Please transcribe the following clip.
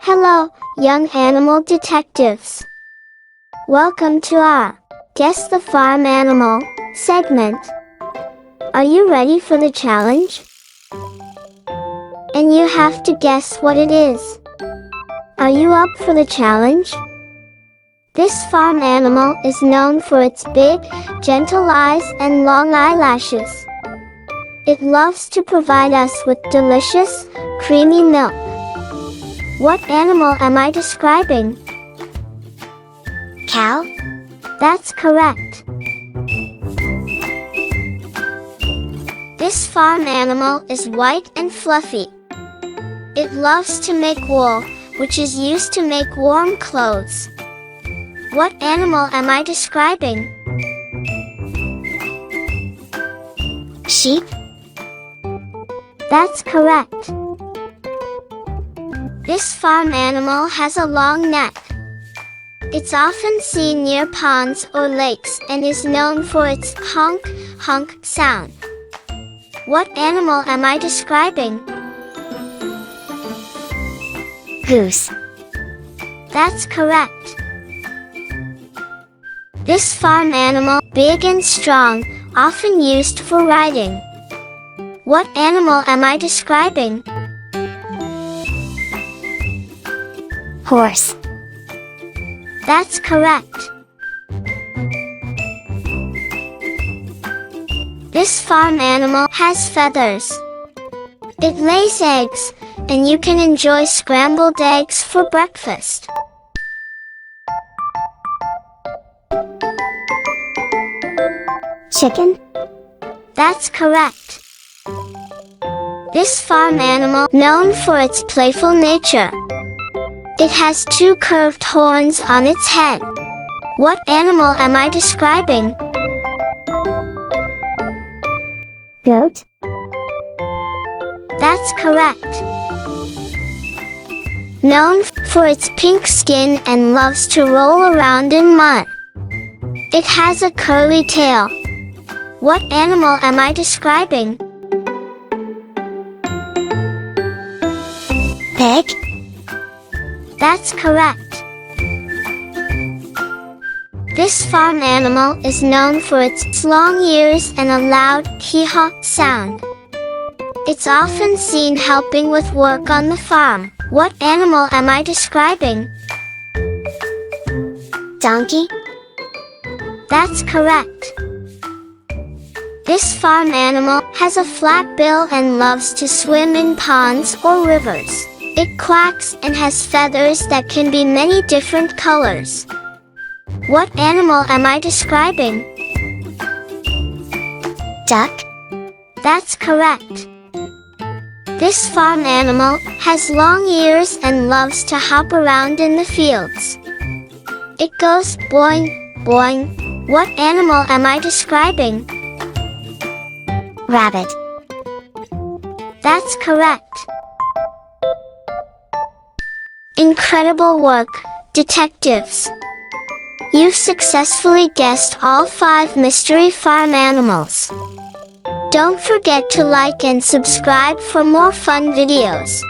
Hello, young animal detectives. Welcome to our Guess the Farm Animal segment. Are you ready for the challenge? And you have to guess what it is. Are you up for the challenge? This farm animal is known for its big, gentle eyes and long eyelashes. It loves to provide us with delicious, creamy milk. What animal am I describing? Cow? That's correct. This farm animal is white and fluffy. It loves to make wool, which is used to make warm clothes. What animal am I describing? Sheep? That's correct. This farm animal has a long neck. It's often seen near ponds or lakes and is known for its honk, honk sound. What animal am I describing? Goose. That's correct. This farm animal, big and strong, often used for riding. What animal am I describing? Horse. That's correct. This farm animal has feathers. It lays eggs, and you can enjoy scrambled eggs for breakfast. Chicken? That's correct. This farm animal, known for its playful nature. It has two curved horns on its head. What animal am I describing? Goat? That's correct. Known for its pink skin and loves to roll around in mud. It has a curly tail. What animal am I describing? Pig? That's correct. This farm animal is known for its long ears and a loud hee-haw sound. It's often seen helping with work on the farm. What animal am I describing? Donkey? That's correct. This farm animal has a flat bill and loves to swim in ponds or rivers. It quacks and has feathers that can be many different colors. What animal am I describing? Duck? That's correct. This farm animal has long ears and loves to hop around in the fields. It goes boing, boing. What animal am I describing? Rabbit. That's correct. Incredible work, detectives! You've successfully guessed all 5 mystery farm animals. Don't forget to like and subscribe for more fun videos.